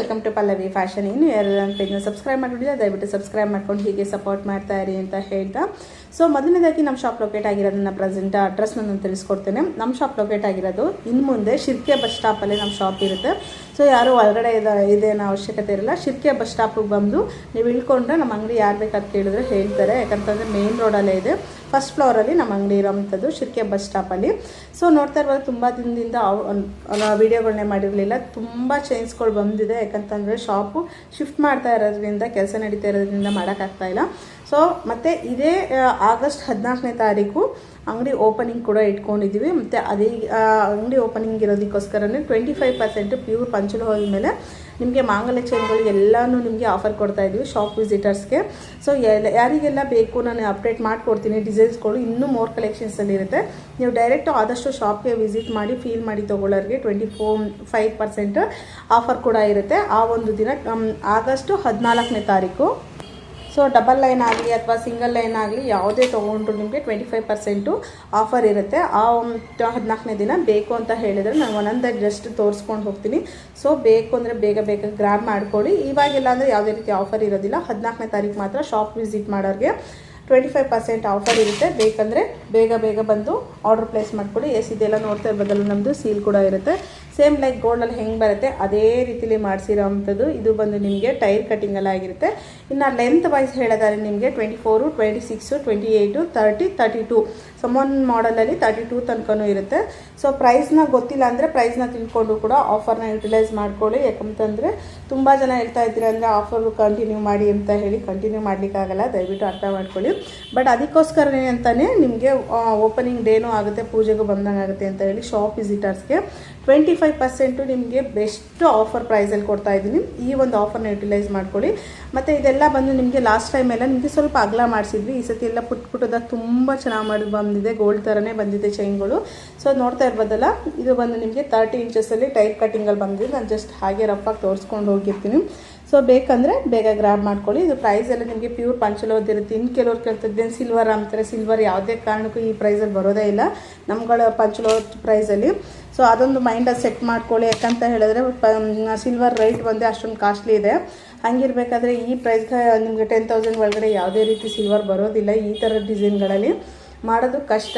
Welcome to Pallavi fashion. ಇನ್ನು ಯಾರು ನನ್ನ ಪೇಜ್ನ ಸಬ್ಸ್ಕ್ರೈಬ್ ಮಾಡಿಬಿಟ್ಟಿಲ್ಲ ದಯವಿಟ್ಟು ಸಬ್ಸ್ಕ್ರೈಬ್ ಮಾಡ್ಕೊಂಡು ಹೀಗೆ ಸಪೋರ್ಟ್ ಮಾಡ್ತಾ ಇರಿ ಅಂತ ಹೇಳ್ತಾ, ಸೊ ಮೊದಲನೇದಾಗಿ ನಮ್ಮ ಶಾಪ್ ಲೊಕೇಟ್ ಆಗಿರೋದನ್ನ ಪ್ರೆಸೆಂಟ್ ಅಡ್ರೆಸ್ನ ನಾನು ತಿಳಿಸ್ಕೊಡ್ತೇನೆ. ನಮ್ಮ ಶಾಪ್ ಲೊಕೇಟ್ ಆಗಿರೋದು ಇನ್ನು ಮುಂದೆ ಶಿರ್ಕೆ ಬಸ್ ಸ್ಟಾಪಲ್ಲಿ ನಮ್ಮ ಶಾಪ್ ಇರುತ್ತೆ. ಸೊ ಯಾರು ಒಳಗಡೆ ಇದೇನೋ ಅವಶ್ಯಕತೆ ಇರಲ್ಲ. ಶಿರ್ಕೆ ಬಸ್ ಸ್ಟಾಪಿಗೆ ಬಂದು ನೀವು ಇಳ್ಕೊಂಡ್ರೆ ನಮ್ಮ ಅಂಗಡಿ ಯಾರು ಬೇಕಾದ್ರು ಕೇಳಿದ್ರೆ ಹೇಳ್ತಾರೆ. ಯಾಕಂತಂದರೆ ಮೇನ್ ರೋಡಲ್ಲೇ ಇದೆ, ಫಸ್ಟ್ ಫ್ಲೋರಲ್ಲಿ ನಮ್ಮ ಅಂಗಡಿ ಇರೋವಂಥದ್ದು ಶಿರ್ಕೆ ಬಸ್ ಸ್ಟಾಪಲ್ಲಿ. ಸೊ ನೋಡ್ತಾ ಇರುವಾಗ ತುಂಬ ದಿನದಿಂದ ವೀಡಿಯೋಗಳನ್ನೇ ಮಾಡಿರಲಿಲ್ಲ. ತುಂಬ ಚೇಂಜ್ಗಳು ಬಂದಿದೆ. ಯಾಕಂತಂದರೆ ಶಾಪು ಶಿಫ್ಟ್ ಮಾಡ್ತಾ ಇರೋದ್ರಿಂದ, ಕೆಲಸ ನಡೀತಾ ಇರೋದ್ರಿಂದ ಮಾಡೋಕ್ಕಾಗ್ತಾಯಿಲ್ಲ. ಸೊ ಮತ್ತು ಇದೇ ಆಗಸ್ಟ್ 14ನೇ ತಾರೀಕು ಅಂಗಡಿ ಓಪನಿಂಗ್ ಕೂಡ ಇಟ್ಕೊಂಡಿದ್ದೀವಿ. ಮತ್ತು ಅದೇ ಅಂಗಡಿ ಓಪನಿಂಗ್ ಇರೋದಕ್ಕೋಸ್ಕರನೇ 25% ಪ್ಯೂರ್ ಪಂಚಲು ಹೋದ ಮೇಲೆ ನಿಮಗೆ ಮಾಂಗಲ್ಯ ಚೈನ್ಗಳು ಎಲ್ಲನೂ ನಿಮಗೆ ಆಫರ್ ಕೊಡ್ತಾಯಿದ್ವಿ ಶಾಪ್ ವಿಸಿಟರ್ಸ್ಗೆ. ಸೊ ಯಾರಿಗೆಲ್ಲ ಬೇಕು ನಾನು ಅಪ್ಡೇಟ್ ಮಾಡಿಕೊಡ್ತೀನಿ. ಡಿಸೈನ್ಸ್ಗಳು ಇನ್ನೂ ಮೋರ್ ಕಲೆಕ್ಷನ್ಸಲ್ಲಿ ಇರುತ್ತೆ. ನೀವು ಡೈರೆಕ್ಟು ಆದಷ್ಟು ಶಾಪ್ಗೆ ವಿಸಿಟ್ ಮಾಡಿ ಫೀಲ್ ಮಾಡಿ ತೊಗೊಳ್ಳೋರಿಗೆ 25% ಆಫರ್ ಕೂಡ ಇರುತ್ತೆ. ಆ ಒಂದು ದಿನ ಆಗಸ್ಟ್ 14ನೇ ತಾರೀಕು. ಸೊ ಡಬಲ್ ಲೈನ್ ಆಗಲಿ ಅಥವಾ ಸಿಂಗಲ್ ಲೈನ್ ಆಗಲಿ ಯಾವುದೇ ತೊಗೊಂಡ್ರು ನಿಮಗೆ 25% ಆಫರ್ ಇರುತ್ತೆ. ಆ 14ನೇ ದಿನ ಬೇಕು ಅಂತ ಹೇಳಿದರೆ ನಾನು ಒಂದೊಂದಾಗಿ ಜಸ್ಟ್ ತೋರಿಸ್ಕೊಂಡು ಹೋಗ್ತೀನಿ. ಸೊ ಬೇಕು ಅಂದರೆ ಬೇಗ ಗ್ರ್ಯಾಬ್ ಮಾಡ್ಕೊಳ್ಳಿ. ಇವಾಗೆಲ್ಲ ಅಂದರೆ ಯಾವುದೇ ರೀತಿ ಆಫರ್ ಇರೋದಿಲ್ಲ. 14ನೇ ತಾರೀಕು ಮಾತ್ರ ಶಾಪ್ ವಿಸಿಟ್ ಮಾಡೋರಿಗೆ 25% ಆಫರ್ ಇರುತ್ತೆ. ಬೇಕಂದರೆ ಬೇಗ ಬಂದು ಆರ್ಡರ್ ಪ್ಲೇಸ್ ಮಾಡ್ಕೊಳ್ಳಿ. ಇದೆಲ್ಲ ನೋಡ್ತಾ ಇರ್ಬೋದಲ್ಲ, ನಮ್ಮದು ಸೀಲ್ ಕೂಡ ಇರುತ್ತೆ. ಸೇಮ್ ಲೈಕ್ ಗೋಲ್ಡಲ್ಲಿ ಹೆಂಗೆ ಬರುತ್ತೆ ಅದೇ ರೀತಿಲಿ ಮಾಡಿಸಿರೋ ಅಂಥದ್ದು. ಇದು ಬಂದು ನಿಮಗೆ ಟೈರ್ ಕಟ್ಟಿಂಗಲ್ಲ ಆಗಿರುತ್ತೆ. ಇನ್ನು ಲೆಂತ್ ವೈಸ್ ಹೇಳೋದಾದ್ರೆ ನಿಮಗೆ 24, 26, 28, 30, 32 ಸಮನ್ ಮಾಡಲಲ್ಲಿ 32 ತನಕನೂ ಇರುತ್ತೆ. ಸೊ ಪ್ರೈಸ್ನ ಗೊತ್ತಿಲ್ಲ ಅಂದರೆ ಪ್ರೈಸ್ನ ತಿಳ್ಕೊಂಡು ಕೂಡ ಆಫರ್ನ ಯುಟಿಲೈಸ್ ಮಾಡ್ಕೊಳ್ಳಿ. ಯಾಕಂತಂದರೆ ತುಂಬ ಜನ ಹೇಳ್ತಾ ಇದ್ದೀರ ಅಂದರೆ ಆಫರ್ ಕಂಟಿನ್ಯೂ ಮಾಡಿ ಅಂತ ಹೇಳಿ ಕಂಟಿನ್ಯೂ ಮಾಡಲಿಕ್ಕಾಗಲ್ಲ. ದಯವಿಟ್ಟು ಅರ್ಥ ಮಾಡ್ಕೊಳ್ಳಿ. ಬಟ್ ಅದಕ್ಕೋಸ್ಕರನೇ ಅಂತಲೇ ನಿಮಗೆ ಓಪನಿಂಗ್ ಡೇನೂ ಆಗುತ್ತೆ, ಪೂಜೆಗೂ ಬಂದಂಗೆ ಆಗುತ್ತೆ ಅಂತ ಹೇಳಿ ಶಾಪ್ ವಿಸಿಟರ್ಸ್ಗೆ 25% ನಿಮಗೆ ಬೆಸ್ಟ್ ಆಫರ್ ಪ್ರೈಸಲ್ಲಿ ಕೊಡ್ತಾ ಇದ್ದೀನಿ. ಈ ಒಂದು ಆಫರ್ನ ಯುಟಿಲೈಸ್ ಮಾಡ್ಕೊಳ್ಳಿ. ಮತ್ತು ಇದೆಲ್ಲ ಬಂದು ನಿಮಗೆ ಲಾಸ್ಟ್ ಟೈಮ್ ಎಲ್ಲ ನಿಮಗೆ ಸ್ವಲ್ಪ ಅಗಲ ಮಾಡಿಸಿದ್ವಿ. ಈ ಸತಿ ಎಲ್ಲ ಪುಟ್ಟದಾಗ ತುಂಬ ಚೆನ್ನಾಗಿ ಮಾಡಿ ಬಂದಿದೆ. ಗೋಲ್ಡ್ ಥರನೇ ಬಂದಿದೆ ಚೈನ್ಗಳು. ಸೊ ನೋಡ್ತಾ ಇರ್ಬೋದಲ್ಲ, ಇದು ಬಂದು ನಿಮಗೆ 30 ಇಂಚಸ್ಸಲ್ಲಿ ಟೈಪ್ ಕಟ್ಟಿಂಗಲ್ಲಿ ಬಂದಿದೆ. ನಾನು ಜಸ್ಟ್ ಹಾಗೆ ರಫಾಗಿ ತೋರಿಸ್ಕೊಂಡು ಹೋಗಿರ್ತೀನಿ. ಸೊ ಬೇಕಂದರೆ ಬೇಗ ಗ್ರ್ಯಾಬ್ ಮಾಡ್ಕೊಳ್ಳಿ. ಇದು ಪ್ರೈಸ್ ಎಲ್ಲ ನಿಮಗೆ ಪ್ಯೂರ್ ಪಂಚಲೋದಿರುತ್ತೆ. ಇನ್ನು ಕೆಲವ್ರು ಕೇಳ್ತಿದ್ದೇನೆ ಸಿಲ್ವರ್ ಅಂತಾರೆ. ಸಿಲ್ವರ್ ಯಾವುದೇ ಕಾರಣಕ್ಕೂ ಈ ಪ್ರೈಸಲ್ಲಿ ಬರೋದೇ ಇಲ್ಲ ನಮ್ಗಳ ಪಂಚಲೋದ್ ಪ್ರೈಸಲ್ಲಿ. ಸೊ ಅದೊಂದು ಮೈಂಡಲ್ಲಿ ಸೆಟ್ ಮಾಡ್ಕೊಳ್ಳಿ. ಯಾಕಂತ ಹೇಳಿದ್ರೆ ಸಿಲ್ವರ್ ರೇಟ್ ಬಂದು ಅಷ್ಟೊಂದು ಕಾಸ್ಟ್ಲಿ ಇದೆ. ಹಂಗಿರಬೇಕಾದ್ರೆ ಈ ಪ್ರೈಸ್ಗೆ ನಿಮಗೆ 10,000 ಒಳಗಡೆ ಯಾವುದೇ ರೀತಿ ಸಿಲ್ವರ್ ಬರೋದಿಲ್ಲ. ಈ ಥರ ಡಿಸೈನ್ಗಳಲ್ಲಿ ಮಾಡೋದು ಕಷ್ಟ.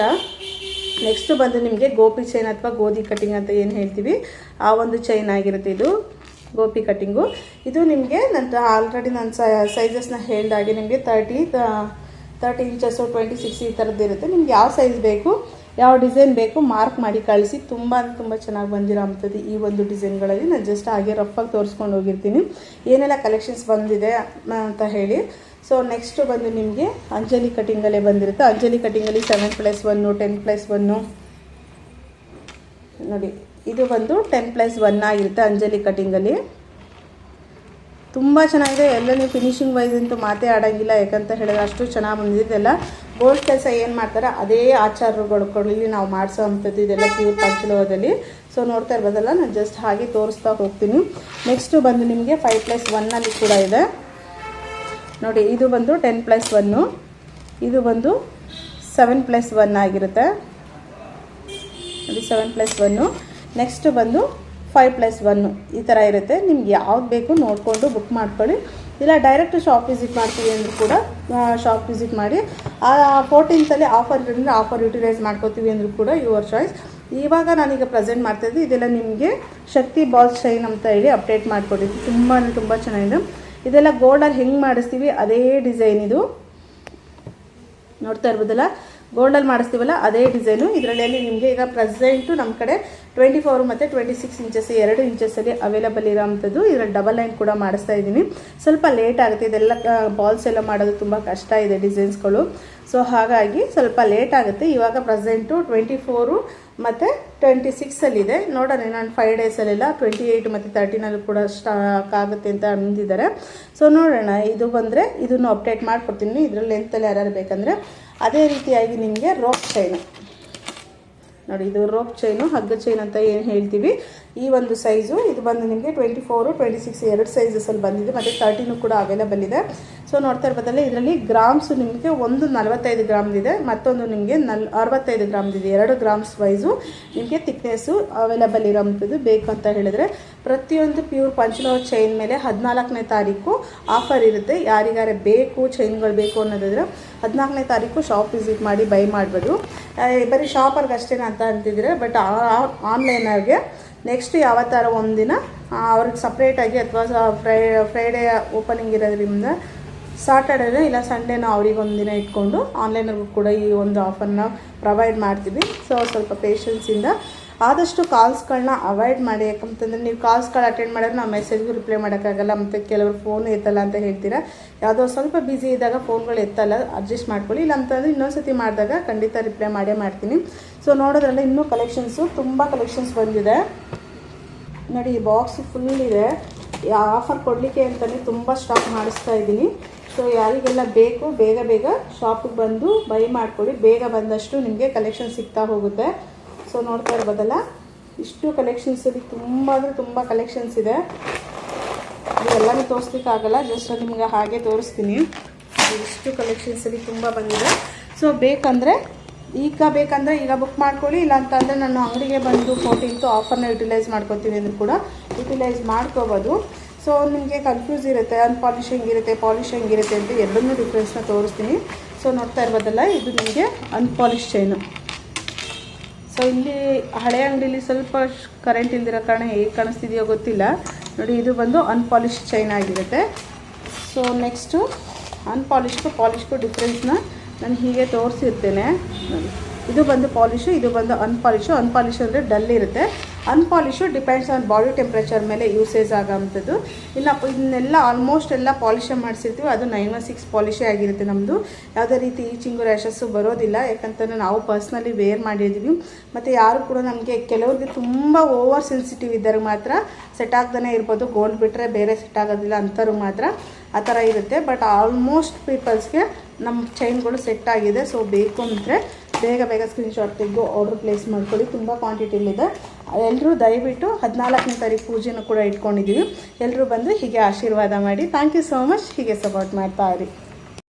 ನೆಕ್ಸ್ಟು ಬಂದು ನಿಮಗೆ ಗೋಪಿ ಚೈನ್ ಅಥವಾ ಗೋಧಿ ಕಟ್ಟಿಂಗ್ ಅಂತ ಏನು ಹೇಳ್ತೀವಿ ಆ ಒಂದು ಚೈನ್ ಆಗಿರುತ್ತೆ. ಇದು ಗೋಪಿ ಕಟ್ಟಿಂಗು. ಇದು ನಿಮಗೆ ಆಲ್ರೆಡಿ ನಾನು ಸೈಜಸ್ನ ಹೇಳಿದಾಗೆ ನಿಮಗೆ 30 ಇಂಚಸ್ಸು 26 ಈ ಥರದ್ದು ಇರುತ್ತೆ. ನಿಮ್ಗೆ ಯಾವ ಸೈಜ್ ಬೇಕು, ಯಾವ ಡಿಸೈನ್ ಬೇಕು ಮಾರ್ಕ್ ಮಾಡಿ ಕಳಿಸಿ. ತುಂಬ ಚೆನ್ನಾಗಿ ಬಂದಿರೋ ಅಂಥದ್ದು ಈ ಒಂದು ಡಿಸೈನ್ಗಳಲ್ಲಿ. ನಾನು ಜಸ್ಟ್ ಹಾಗೆ ರಫಾಗಿ ತೋರಿಸ್ಕೊಂಡು ಹೋಗಿರ್ತೀನಿ ಏನೆಲ್ಲ ಕಲೆಕ್ಷನ್ಸ್ ಬಂದಿದೆ ಅಂತ ಹೇಳಿ. ಸೊ ನೆಕ್ಸ್ಟು ಬಂದು ನಿಮಗೆ ಅಂಜಲಿ ಕಟ್ಟಿಂಗಲ್ಲೇ ಬಂದಿರುತ್ತೆ. ಅಂಜಲಿ ಕಟ್ಟಿಂಗಲ್ಲಿ 7+1, 10+1 ನೋಡಿ. ಇದು ಬಂದು 10+1 ಆಗಿರುತ್ತೆ ಅಂಜಲಿ ಕಟ್ಟಿಂಗಲ್ಲಿ. ತುಂಬ ಚೆನ್ನಾಗಿದೆ. ಎಲ್ಲ ನೀವು ಫಿನಿಶಿಂಗ್ ವೈಸ್ ಅಂತೂ ಮಾತೇ ಆಡೋಂಗಿಲ್ಲ. ಯಾಕಂತ ಹೇಳಿದ್ರೆ ಅಷ್ಟು ಚೆನ್ನಾಗಿ ಬಂದಿದೆ. ಇದೆಲ್ಲ ಗೋಲ್ಡ್ ಕೆಲಸ ಏನು ಮಾಡ್ತಾರೆ ಅದೇ ಆಚಾರಗಳಲ್ಲಿ ನಾವು ಮಾಡಿಸೋ ಅಂಥದ್ದು. ಇದೆಲ್ಲ ಪ್ಯೂರ್ ಪಂಚಲೋಹದಲ್ಲಿ. ಸೊ ನೋಡ್ತಾ ಇರ್ಬೋದಲ್ಲ, ನಾನು ಜಸ್ಟ್ ಹಾಗೆ ತೋರಿಸ್ತಾ ಹೋಗ್ತೀನಿ. ನೆಕ್ಸ್ಟು ಬಂದು ನಿಮಗೆ 5+1 ಕೂಡ ಇದೆ ನೋಡಿ. ಇದು ಬಂದು 10+1, ಇದು ಬಂದು 7+1 ಆಗಿರುತ್ತೆ ನೋಡಿ. 7+1. ನೆಕ್ಸ್ಟ್ ಬಂದು 5+1 ಈ ಥರ ಇರುತ್ತೆ. ನಿಮ್ಗೆ ಯಾವ್ದು ಬೇಕು ನೋಡಿಕೊಂಡು ಬುಕ್ ಮಾಡ್ಕೊಳ್ಳಿ. ಇಲ್ಲ ಡೈರೆಕ್ಟ್ ಶಾಪ್ ವಿಸಿಟ್ ಮಾಡ್ತೀವಿ ಅಂದರೂ ಕೂಡ ಶಾಪ್ ವಿಸಿಟ್ ಮಾಡಿ. ಆ 14th ಆಫರ್ ಇರೋದ್ರಿಂದ ಆಫರ್ ಯುಟಿಲೈಸ್ ಮಾಡ್ಕೋತೀವಿ ಅಂದರೂ ಕೂಡ ಯುವರ್ ಚಾಯ್ಸ್. ಇವಾಗ ನಾನೀಗ ಪ್ರೆಸೆಂಟ್ ಮಾಡ್ತಾಯಿದ್ದೆ. ಇದೆಲ್ಲ ನಿಮಗೆ ಶಕ್ತಿ ಬಾಲ್ ಚೈನ್ ಅಂತ ಹೇಳಿ ಅಪ್ಡೇಟ್ ಮಾಡಿಕೊಟ್ಟಿದ್ವಿ. ತುಂಬ ಚೆನ್ನಾಗಿದೆ. ಇದೆಲ್ಲ ಗೋಲ್ಡಲ್ಲಿ ಹೆಂಗೆ ಮಾಡಿಸ್ತೀವಿ ಅದೇ ಡಿಸೈನ್. ಇದು ನೋಡ್ತಾ ಇರ್ಬೋದಲ್ಲ, ಗೋಲ್ಡಲ್ಲಿ ಮಾಡಿಸ್ತೀವಲ್ಲ ಅದೇ ಡಿಸೈನು. ಇದರಲ್ಲಿ ನಿಮಗೆ ಈಗ ಪ್ರೆಸೆಂಟು ನಮ್ಮ ಕಡೆ 24 ಮತ್ತು 26 ಇಂಚಸ್ 2 ಇಂಚಸ್ಸಲ್ಲಿ ಅವೈಲಬಲ್ ಇರೋವಂಥದ್ದು. ಇದರಲ್ಲಿ ಡಬಲ್ ಲೈನ್ ಕೂಡ ಮಾಡಿಸ್ತಾ ಇದ್ದೀನಿ. ಸ್ವಲ್ಪ ಲೇಟ್ ಆಗುತ್ತೆ. ಇದೆಲ್ಲ ಬಾಲ್ಸ್ ಎಲ್ಲ ಮಾಡೋದು ತುಂಬ ಕಷ್ಟ ಇದೆ ಡಿಸೈನ್ಸ್ಗಳು. ಸೊ ಹಾಗಾಗಿ ಸ್ವಲ್ಪ ಲೇಟ್ ಆಗುತ್ತೆ. ಇವಾಗ ಪ್ರೆಸೆಂಟು 24 ಮತ್ತು 26 ನೋಡೋಣ. ನಾನು 5 ಡೇಸಲ್ಲೆಲ್ಲ 28 ಮತ್ತು 13 ಕೂಡ ಸ್ಟಾಕ್ ಆಗುತ್ತೆ ಅಂತ ಅಂದಿದ್ದಾರೆ. ಸೊ ನೋಡೋಣ. ಇದು ಬಂದರೆ ಇದನ್ನು ಅಪ್ಡೇಟ್ ಮಾಡಿಕೊಡ್ತೀನಿ. ಇದರಲ್ಲಿ ಲೆಂತಲ್ಲಿ ಯಾರು ಬೇಕಂದರೆ ಅದೇ ರೀತಿಯಾಗಿ ನಿಮಗೆ ರೋಪ್ ಚೈನು ನೋಡಿ. ಇದು ರೋಪ್ ಚೈನು, ಹಗ್ಗ ಚೈನ್ ಅಂತ ಏನು ಹೇಳ್ತೀವಿ. ಈ ಒಂದು ಸೈಜು ಇದು ಬಂದು ನಿಮಗೆ 24, 26 ಎರಡು ಸೈಜಸಲ್ಲಿ ಬಂದಿದೆ, ಮತ್ತು 13 ಕೂಡ ಅವೈಲೇಬಲ್ ಇದೆ. ಸೊ ನೋಡ್ತಾ ಇರ್ಬೋದಲ್ಲ, ಇದರಲ್ಲಿ ಗ್ರಾಮ್ಸು ನಿಮಗೆ ಒಂದು 45 ಗ್ರಾಮ್ದಿದೆ, ಮತ್ತೊಂದು ನಿಮಗೆ 65 ಗ್ರಾಮ್ದಿದೆ. 2 ಗ್ರಾಮ್ಸ್ ವೈಸು ನಿಮಗೆ ಥಿಕ್ನೆಸ್ಸು ಅವೈಲೇಬಲ್ ಇರೋಂಥದ್ದು. ಬೇಕು ಅಂತ ಹೇಳಿದ್ರೆ ಪ್ರತಿಯೊಂದು ಪ್ಯೂರ್ ಪಂಚಲೋಹ ಚೈನ್ ಮೇಲೆ 14ನೇ ತಾರೀಕು ಆಫರ್ ಇರುತ್ತೆ. ಯಾರಿಗಾರೆ ಬೇಕು ಚೈನ್ಗಳು ಬೇಕು ಅನ್ನೋದಿದ್ರೆ 14ನೇ ತಾರೀಕು ಶಾಪ್ ವಿಸಿಟ್ ಮಾಡಿ ಬೈ ಮಾಡ್ಬೋದು. ಬರೀ ಶಾಪರ್ಗೆ ಅಷ್ಟೇನ ಅಂತ ಅಂತಿದ್ರೆ, ಬಟ್ ಆನ್ಲೈನರ್ಗೆ ನೆಕ್ಸ್ಟ್ ಯಾವತ್ತಾರ ಒಂದಿನ ಅವ್ರಿಗೆ ಸಪ್ರೇಟಾಗಿ ಅಥವಾ ಫ್ರೈಡೇ ಓಪನಿಂಗ್ ಇರೋದ್ರಿಂದ ಸಾಟರ್ಡೇನ ಇಲ್ಲ ಸಂಡೇನ ಅವ್ರಿಗೆ ಒಂದಿನ ಇಟ್ಕೊಂಡು ಆನ್ಲೈನರ್ಗೂ ಕೂಡ ಈ ಒಂದು ಆಫರ್ನ ಪ್ರೊವೈಡ್ ಮಾಡ್ತೀವಿ. ಸೊ ಸ್ವಲ್ಪ ಪೇಷನ್ಸಿಂದ ಆದಷ್ಟು ಕಾಲ್ಸ್ಗಳನ್ನ ಅವಾಯ್ಡ್ ಮಾಡಿ. ಯಾಕಂತಂದರೆ ನೀವು ಕಾಲ್ಸ್ಗಳು ಅಟೆಂಡ್ ಮಾಡಿದ್ರೆ ನಾವು ಮೆಸೇಜ್ಗೂ ರಿಪ್ಲೈ ಮಾಡೋಕ್ಕಾಗಲ್ಲ, ಮತ್ತು ಕೆಲವರು ಫೋನ್ ಎತ್ತಲ್ಲ ಅಂತ ಹೇಳ್ತೀರಾ. ಯಾವುದೋ ಸ್ವಲ್ಪ ಬ್ಯುಸಿ ಇದ್ದಾಗ ಫೋನ್ಗಳು ಎತ್ತಲ್ಲ, ಅಡ್ಜಸ್ಟ್ ಮಾಡ್ಕೊಳ್ಳಿ. ಇಲ್ಲ ಅಂತಂದರೆ ಇನ್ನೊಂದು ಸತಿ ಮಾಡಿದಾಗ ಖಂಡಿತ ರಿಪ್ಲೈ ಮಾಡೇ ಮಾಡ್ತೀನಿ. ಸೊ ನೋಡೋದ್ರಲ್ಲ ಇನ್ನೂ ಕಲೆಕ್ಷನ್ಸು ತುಂಬ ಕಲೆಕ್ಷನ್ಸ್ ಬಂದಿದೆ ನೋಡಿ. ಈ ಬಾಕ್ಸು ಫುಲ್ ಇದೆ. ಆಫರ್ ಕೊಡಲಿಕ್ಕೆ ಅಂತಲೇ ತುಂಬ ಸ್ಟಾಕ್ ಮಾಡಿಸ್ತಾ ಇದ್ದೀನಿ. ಸೊ ಯಾರಿಗೆಲ್ಲ ಬೇಕು ಬೇಗ ಬೇಗ ಶಾಪಿಗೆ ಬಂದು ಬೈ ಮಾಡ್ಕೊಳ್ಳಿ. ಬೇಗ ಬಂದಷ್ಟು ನಿಮಗೆ ಕಲೆಕ್ಷನ್ ಸಿಗ್ತಾ ಹೋಗುತ್ತೆ. ಸೊ ನೋಡ್ತಾ ಇರ್ಬೋದಲ್ಲ, ಇಷ್ಟು ಕಲೆಕ್ಷನ್ಸಲ್ಲಿ ತುಂಬ ಅಂದರೆ ತುಂಬ ಕಲೆಕ್ಷನ್ಸ್ ಇದೆ. ಇದೆಲ್ಲನೂ ತೋರಿಸ್ಲಿಕ್ಕಾಗಲ್ಲ, ಜಸ್ಟ್ ನಿಮ್ಗೆ ಹಾಗೆ ತೋರಿಸ್ತೀನಿ. ಇಷ್ಟು ಕಲೆಕ್ಷನ್ಸಲ್ಲಿ ತುಂಬ ಬಂದಿದೆ. ಸೊ ಬೇಕಂದರೆ ಈಗ ಬುಕ್ ಮಾಡ್ಕೊಳ್ಳಿ. ಇಲ್ಲ ಅಂತಂದರೆ ನಾನು ಅಂಗಡಿಗೆ ಬಂದು 14th ಆಫರ್ನ ಯುಟಿಲೈಸ್ ಮಾಡ್ಕೊತೀವಿ ಅಂದರೂ ಕೂಡ ಯುಟಿಲೈಸ್ ಮಾಡ್ಕೋಬೋದು. ಸೊ ನಿಮಗೆ ಕನ್ಫ್ಯೂಸ್ ಇರುತ್ತೆ, ಅನ್ಪಾಲಿಶ್ ಹೆಂಗಿರುತ್ತೆ ಪಾಲಿಶ್ ಹೆಂಗಿರುತ್ತೆ ಅಂತ ಎರಡನ್ನೂ ಡಿಫ್ರೆನ್ಸ್ನ ತೋರಿಸ್ತೀನಿ. ಸೊ ನೋಡ್ತಾ ಇರ್ಬೋದಲ್ಲ, ಇದು ನಿಮಗೆ ಅನ್ಪಾಲಿಶ್ ಚೈನು. ಸೊ ಇಲ್ಲಿ ಹಳೆ ಅಂಗಡಿಲಿ ಸ್ವಲ್ಪ ಕರೆಂಟ್ ಇಲ್ದಿರೋ ಕಾರಣ ಹೇಗೆ ಕಾಣಿಸ್ತಿದೆಯೋ ಗೊತ್ತಿಲ್ಲ ನೋಡಿ. ಇದು ಬಂದು ಅನ್ಪಾಲಿಶ್ ಚೈನ್ ಆಗಿರುತ್ತೆ. ಸೊ ನೆಕ್ಸ್ಟು ಪಾಲಿಶ್ಗೂ ಡಿಫ್ರೆನ್ಸ್ನ ನಾನು ಹೀಗೆ ತೋರಿಸಿರ್ತೇನೆ ನೋಡಿ. ಇದು ಬಂದು ಪಾಲಿಶು, ಇದು ಬಂದು ಅನ್ಪಾಲಿಶು. ಅನ್ಪಾಲಿಶು ಅಂದರೆ ಡಲ್ ಇರುತ್ತೆ. ಅನ್ಪಾಲಿಶು ಡಿಪೆಂಡ್ಸ್ ಆನ್ ಬಾಡಿ ಟೆಂಪ್ರೇಚರ್ ಮೇಲೆ ಯೂಸೇಜ್ ಆಗೋವಂಥದ್ದು. ಇನ್ನು ಇದನ್ನೆಲ್ಲ ಆಲ್ಮೋಸ್ಟ್ ಎಲ್ಲ ಪಾಲಿಶೇ ಮಾಡಿಸಿರ್ತೀವಿ. ಅದು 916 ಪಾಲಿಶೇ ಆಗಿರುತ್ತೆ ನಮ್ಮದು. ಯಾವುದೇ ರೀತಿ ಈಚಿಂಗು ರ್ಯಾಷಸ್ಸು ಬರೋದಿಲ್ಲ. ಯಾಕಂತಂದರೆ ನಾವು ಪರ್ಸ್ನಲಿ ವೇರ್ ಮಾಡಿದ್ದೀವಿ. ಮತ್ತು ಯಾರು ಕೂಡ ನಮಗೆ ಕೆಲವ್ರಿಗೆ ತುಂಬ ಓವರ್ ಸೆನ್ಸಿಟಿವ್ ಇದ್ದರೆ ಮಾತ್ರ ಸೆಟ್ ಆಗ್ದೇ ಇರ್ಬೋದು. ಗೋಲ್ಡ್ ಬಿಟ್ಟರೆ ಬೇರೆ ಸೆಟ್ ಆಗೋದಿಲ್ಲ ಅಂಥವ್ರು ಮಾತ್ರ ಆ ಥರ ಇರುತ್ತೆ. ಬಟ್ ಆಲ್ಮೋಸ್ಟ್ ಪೀಪಲ್ಸ್ಗೆ ನಮ್ಮ ಚೈನ್ಗಳು ಸೆಟ್ ಆಗಿದೆ. ಸೊ ಬೇಕು ಅಂದರೆ ಬೇಗ ಸ್ಕ್ರೀನ್ಶಾಟ್ ತೆಗೆದು ಆರ್ಡರ್ ಪ್ಲೇಸ್ ಮಾಡ್ಕೊಳ್ಳಿ. ತುಂಬ ಕ್ವಾಂಟಿಟಿಲಿದೆ. ಎಲ್ಲರೂ ದಯವಿಟ್ಟು 14ನೇ ತಾರೀಕು ಪೂಜೆನೂ ಕೂಡ ಇಟ್ಕೊಂಡಿದ್ದೀವಿ. ಎಲ್ಲರೂ ಬಂದು ಹೀಗೆ ಆಶೀರ್ವಾದ ಮಾಡಿ. Thank you so much. ಹೀಗೆ ಸಪೋರ್ಟ್ ಮಾಡ್ತಾ ಇರಿ.